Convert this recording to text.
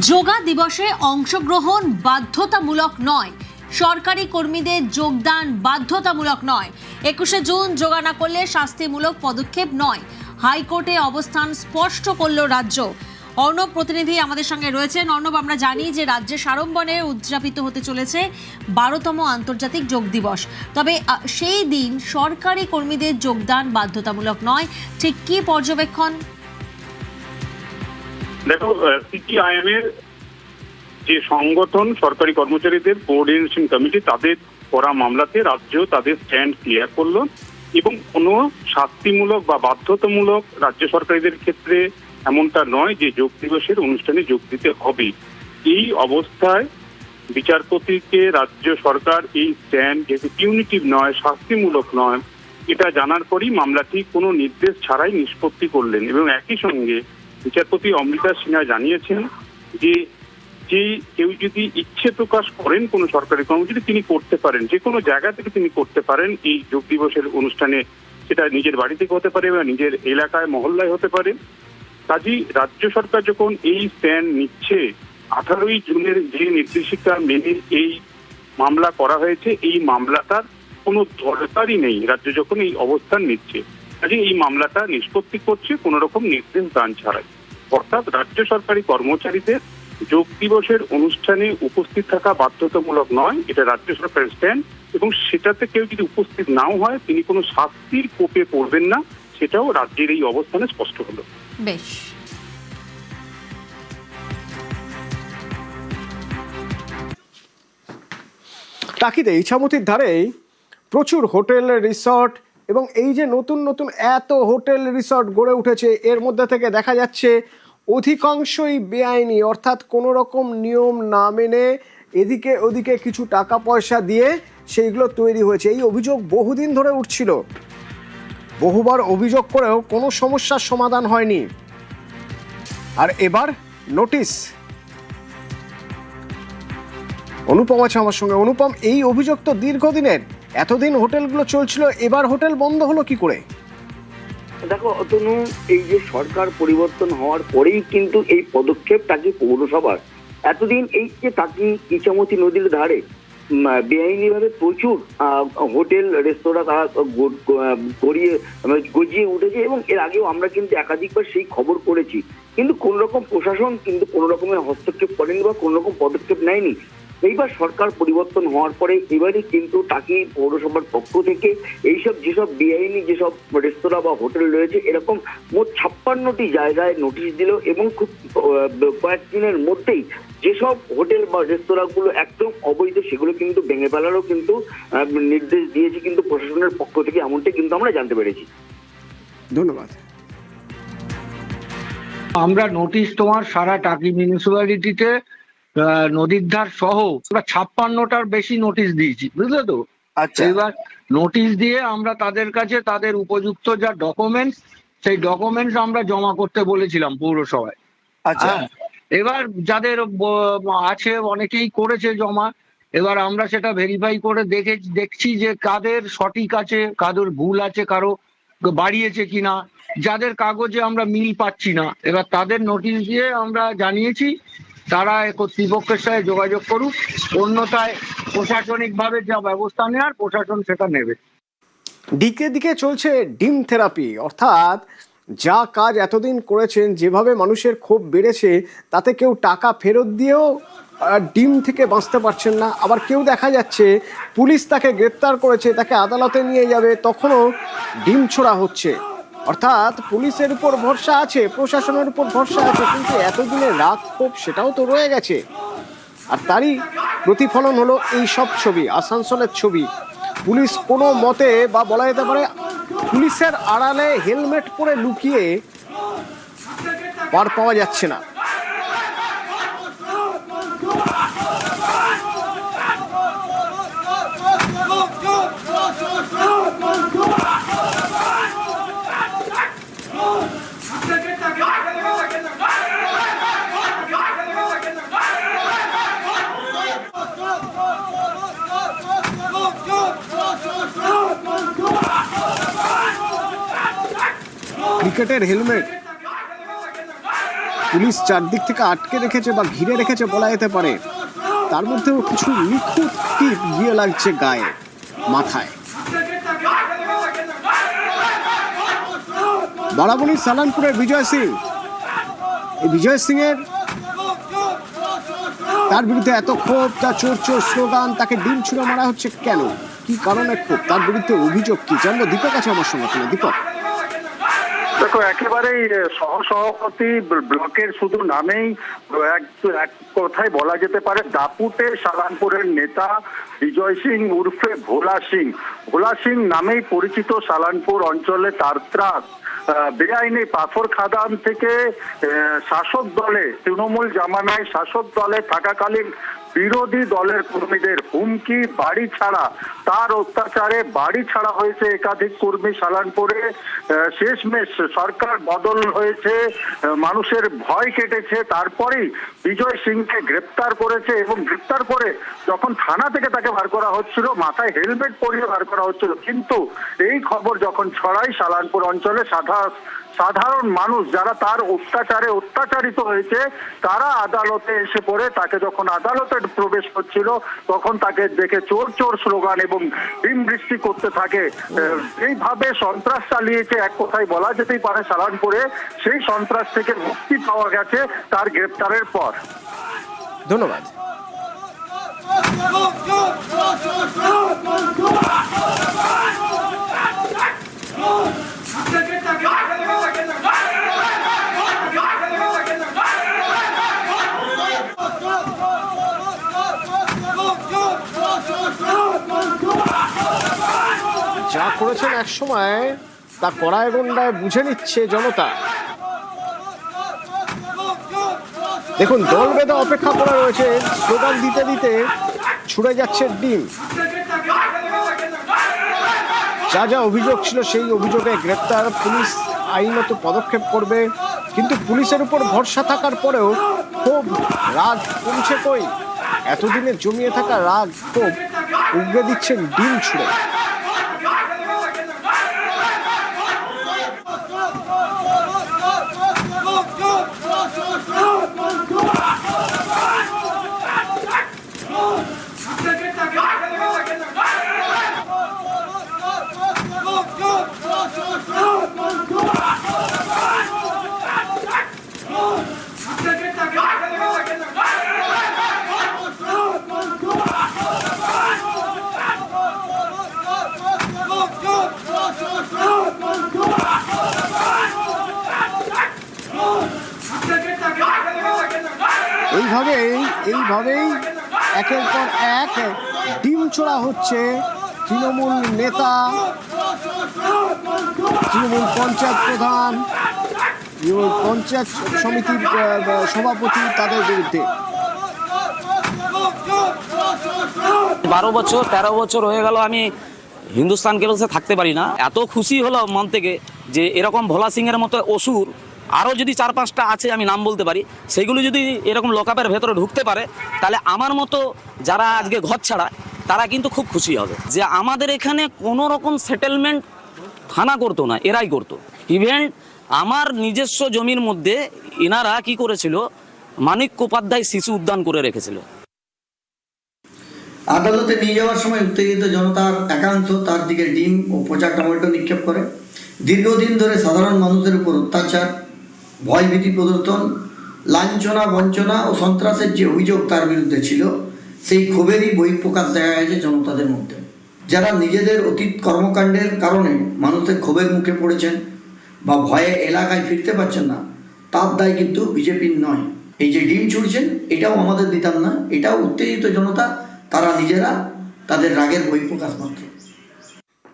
যোগা দিবসে অংশগ্রহণ বাধ্যতামূলক নয়, সরকারি কর্মীদের যোগদান বাধ্যতামূলক নয়। 21শে জুন যোগা না করলে শাস্তিমূলক পদক্ষেপ নয়, হাইকোর্টে অবস্থান স্পষ্ট করল রাজ্য। অর্ণব প্রতিনিধি আমাদের সঙ্গে রয়েছেন। অর্ণব, আমরা জানি যে রাজ্যে সাড়ম্বরে উদযাপিত হতে চলেছে 12তম আন্তর্জাতিক যোগ দিবস, তবে সেই দিন সরকারি কর্মীদের যোগদান বাধ্যতামূলক নয়, ঠিক কি পর্যবেক্ষণ? দেখো, সিপিআইএম এর যে সংগঠন সরকারি কর্মচারীদের কোঅর্ডিনেশন কমিটি, তাদের করা মামলাতে রাজ্য তাদের স্ট্যান্ড ক্লিয়ার করলো এবং কোনো শাস্তিমূলক বা বাধ্যতামূলক রাজ্য সরকারীদের ক্ষেত্রে এমনটা নয় যে যোগ দিবসের অনুষ্ঠানে যোগ দিতে হবে। এই অবস্থায় বিচারপতিকে রাজ্য সরকার এই স্ট্যান্ড যেহেতু পিউনিটিভ নয়, শাস্তিমূলক নয়, এটা জানার পরই মামলাটি কোনো নির্দেশ ছাড়াই নিষ্পত্তি করলেন। এবং একই সঙ্গে বিচারপতি অমৃতা সিনহা জানিয়েছেন যে কেউ যদি ইচ্ছে প্রকাশ করেন কোনো সরকারি কর্মচারী, তিনি করতে পারেন, যে কোনো জায়গা থেকে তিনি করতে পারেন এই যোগ দিবসের অনুষ্ঠানে। সেটা নিজের বাড়ি থেকে হতে পারে বা নিজের এলাকায় মহল্লায় হতে পারে। কাজেই রাজ্য সরকার যখন এই স্ট্যান্ড নিচ্ছে, 18ই জুনের যে নির্দেশিকা মেনে এই মামলা করা হয়েছে, এই মামলাটার কোনো দরকারই নেই। রাজ্য যখন এই অবস্থান নিচ্ছে, কাজে এই মামলাটা নিষ্পত্তি করছে কোনো রকম নির্দেশ দান ছাড়াই। অর্থাৎ রাজ্য সরকারি কর্মচারীদের যোগ দিবসের অনুষ্ঠানে উপস্থিত থাকা বাধ্যতামূলক নয়, এটা রাজ্য সরকারের স্ট্যান্ড। এবং সেটাতে কেউ যদি উপস্থিত নাও হয়, তিনি কোনো শাস্তির কোপে পড়বেন না, সেটাও রাজ্যের এই অবস্থানে স্পষ্ট হলো। বেশ। টাকিতে ইছামতির ধারে প্রচুর হোটেল রিসর্ট এবং এই যে নতুন নতুন এত হোটেল রিসর্ট গড়ে উঠেছে, এর মধ্যে থেকে দেখা যাচ্ছে অধিকাংশই বেআইনি, অর্থাৎ কোনো রকম নিয়ম না মেনে এদিকে ওদিকে কিছু টাকা পয়সা দিয়ে সেইগুলো তৈরি হয়েছে। এই অভিযোগ বহুদিন ধরে উঠছিল, বহুবার অভিযোগ করেও কোনো সমস্যার সমাধান হয়নি। আর এবার নোটিশ। অনুপম আছে আমার সঙ্গে। অনুপম, এই অভিযোগ তো দীর্ঘদিনের, এতদিন হোটেলগুলো চলছিল, এবার হোটেল বন্ধ হলো কি করে? দেখো অতনু, এই যে সরকার পরিবর্তন হওয়ার পরেই কিন্তু এই পদক্ষেপ টাকি পৌরসভার। এতদিন এই যে টাকি ইছামতি নদীর ধারে বেআইনি ভাবে প্রচুর হোটেল রেস্তোরাঁ তারা গজিয়ে উঠেছে এবং এর আগেও আমরা কিন্তু একাধিকবার সেই খবর করেছি, কিন্তু কোন রকম প্রশাসন কিন্তু কোন রকমের হস্তক্ষেপ করেনি বা কোন রকম পদক্ষেপ নেয়নি। এইবার সরকার পরিবর্তন হওয়ার পরে এবারই কিন্তু টাকি পৌরসভার পক্ষ থেকে এইসব যেসব বেআইনি যেসব রেস্তোরাঁ বা হোটেল রয়েছে, এরকম মোট 56টি জায়গায় নোটিশ দিল এবং খুব কয়েকদিনের মধ্যেই যেসব হোটেল বা রেস্তোরাঁগুলো একদম অবৈধ সেগুলো কিন্তু ভেঙে ফেলারও কিন্তু নির্দেশ দিয়েছে কিন্তু প্রশাসনের পক্ষ থেকে, এমনটাই কিন্তু আমরা জানতে পেরেছি। ধন্যবাদ। আমরা নোটিশ তোমার সারা টাকি মিউনিসিপ্যালিটিতে নদীর ধার সহ 56টার বেশি নোটিশ দিয়েছি, বুঝলে তো। আচ্ছা, এবার নোটিশ দিয়ে আমরা তাদের কাছে তাদের উপযুক্ত যা ডকুমেন্টস, সেই ডকুমেন্টস আমরা জমা করতে বলেছিলাম পৌরসভায়। আচ্ছা, এবার যাদের আছে অনেকেই করেছে জমা, এবার আমরা সেটা ভেরিফাই করে দেখছি যে কাদের সঠিক আছে, কাদের ভুল আছে, কারো বাড়িয়েছে কিনা, যাদের কাগজে আমরা মিল পাচ্ছি না, এবার তাদের নোটিশ দিয়ে আমরা জানিয়েছি তারা কর্তৃপক্ষের সাথে যোগাযোগ করুক, অন্যথায় প্রশাসনিকভাবে যা ব্যবস্থা নেওয়ার প্রশাসন সেটা নেবে। দিকে দিকে চলছে ডিম থেরাপি, অর্থাৎ যা কাজ এতদিন করেছেন, যেভাবে মানুষের ক্ষোভ বেড়েছে, তাতে কেউ টাকা ফেরত দিয়েও ডিম থেকে বাঁচতে পারছেন না। আবার কেউ দেখা যাচ্ছে পুলিশ তাকে গ্রেপ্তার করেছে, তাকে আদালতে নিয়ে যাবে, তখনও ডিম ছোড়া হচ্ছে। অর্থাৎ পুলিশের উপর ভরসা আছে, প্রশাসনের উপর ভরসা আছে, কিন্তু এতদিনের রাগ ক্ষোভ সেটাও তো রয়ে গেছে। আর তারই প্রতিফলন হলো এই সব ছবি, আসানসোলের ছবি। পুলিশ কোনো মতে, বা বলা যেতে পারে পুলিশের আড়ালে হেলমেট পরে লুকিয়ে পার পাওয়া যাচ্ছে না। ক্রিকেটের হেলমেট পুলিশ চারদিক থেকে আটকে রেখেছে বা ঘিরে রেখেছে বলা যেতে পারে, তার মধ্যেও কিছু নিখুঁত টিপ গিয়ে লাগছে গায়ে, মাথায়। বারাবণীর সালানপুরের বিজয় সিং, এই বিজয় সিং এর তার বিরুদ্ধে এত ক্ষোভ, তার চোর চোর স্লোগান, তাকে ডিম ছুঁড়ে মারা হচ্ছে কেন, কি কারণে ক্ষোভ, তার বিরুদ্ধে অভিযোগ কি, জানবো দীপক আছে আমার সঙ্গে। দীপক, দেখো, একেবারেই সহসভাপতি ব্লকের শুধু নামেই এক কথায় বলা যেতে পারে দাপুটে সালানপুরের নেতা বিজয় সিং উর্ফে ভোলা সিং। ভোলা সিং নামেই পরিচিত সালানপুর অঞ্চলে তার ত্রাস। বেআইনি পাথর খাদান থেকে শাসক দলে, তৃণমূল জামানায় শাসক দলে থাকাকালীন বিরোধী দলের কর্মীদের হুমকি, বাড়ি ছাড়া, তার অত্যাচারে বাড়ি ছাড়া হয়েছে একাধিক কর্মী সালানপুরে। শেষমেশ সরকার বদল হয়েছে, মানুষের ভয় কেটেছে, তারপরেই বিজয় সিংকে গ্রেপ্তার করেছে এবং গ্রেপ্তার করে যখন থানা থেকে তাকে বার করা হচ্ছিল, মাথায় হেলমেট পরিয়ে বার করা হচ্ছিল। কিন্তু এই খবর যখন ছড়ায় সালানপুর অঞ্চলে, সাধারণ মানুষ যারা তার অত্যাচারে অত্যাচারিত হয়েছে তারা আদালতে এসে পড়ে। তাকে যখন আদালতে প্রবেশ করছিল তখন তাকে দেখে চোর চোর স্লোগান এবং ডিম বৃষ্টি করতে থাকে। এইভাবে সন্ত্রাস চালিয়েছে এক কথায় বলা যেতেই পারে সালানপুরে। সেই সন্ত্রাস থেকে মুক্তি পাওয়া গেছে তার গ্রেপ্তারের পর। ধন্যবাদ। যা করেছেন এক সময় তা কড়ায় গন্ডায় বুঝে নিচ্ছে জনতা। দেখুন, দল বেঁধে অপেক্ষা করে রয়েছে, স্লোগান দিতে দিতে ছুড়ে যাচ্ছে ডিম। যা যা অভিযোগ ছিল সেই অভিযোগে গ্রেপ্তার, পুলিশ আইনত পদক্ষেপ করবে, কিন্তু পুলিশের উপর ভরসা থাকার পরেও খুব রাগ কমছে কই? এতদিনে জমিয়ে থাকা রাগ খুব উগড়ে দিচ্ছেন ডিম ছুড়ে। এইভাবেই একের পর এক ডিম ছোড়া হচ্ছে তৃণমূল নেতা, তৃণমূল পঞ্চায়েত প্রধান, পঞ্চায়েত সমিতির সভাপতি, তাদের বিরুদ্ধে। 12 বছর 13 বছর হয়ে গেল আমি হিন্দুস্তান কেবলসে থাকতে পারি না। এত খুশি হলো মন থেকে যে এরকম ভোলা সিংয়ের মতো অসুর আরও যদি 4-5টা আছে, আমি নাম বলতে পারি, সেইগুলো যদি এরকম লকআপের ভেতরে ঢুকতে পারে তাহলে আমার মতো যারা আজকে ঘর ছাড়া তারা কিন্তু খুব খুশি হবে। যে আমাদের এখানে কোনো রকম সেটেলমেন্ট থানা করতো না, এরাই করতো। ইভেন আমার নিজস্ব জমির মধ্যে এনারা কি করেছিল, মানিক্য উপাধ্যায় শিশু উদ্যান করে রেখেছিল। আদালতে নিয়ে যাওয়ার সময় উত্তেজিত জনতার একাংশ তার দিকে ডিম ও পচা টমেটো নিক্ষেপ করে। দীর্ঘদিন ধরে সাধারণ মানুষের উপর অত্যাচার, ভয়ভীতি প্রদর্শন, লাঞ্ছনা, বঞ্চনা ও সন্ত্রাসের যে অভিযোগ তার বিরুদ্ধে ছিল, সেই ক্ষোভেরই বহিঃপ্রকাশ দেখা গেছে জনতাদের মধ্যে। যারা নিজেদের অতীত কর্মকাণ্ডের কারণে মানুষের ক্ষোভের মুখে পড়েছেন বা ভয়ে এলাকায় ফিরতে পারছেন না, তার দায় কিন্তু বিজেপির নয়। এই যে ডিম ছুড়ছেন, এটাও আমাদের দিতাম না, এটাও উত্তেজিত জনতা, তারা নিজেরা তাদের রাগের বহিঃপ্রকাশ মাত্র।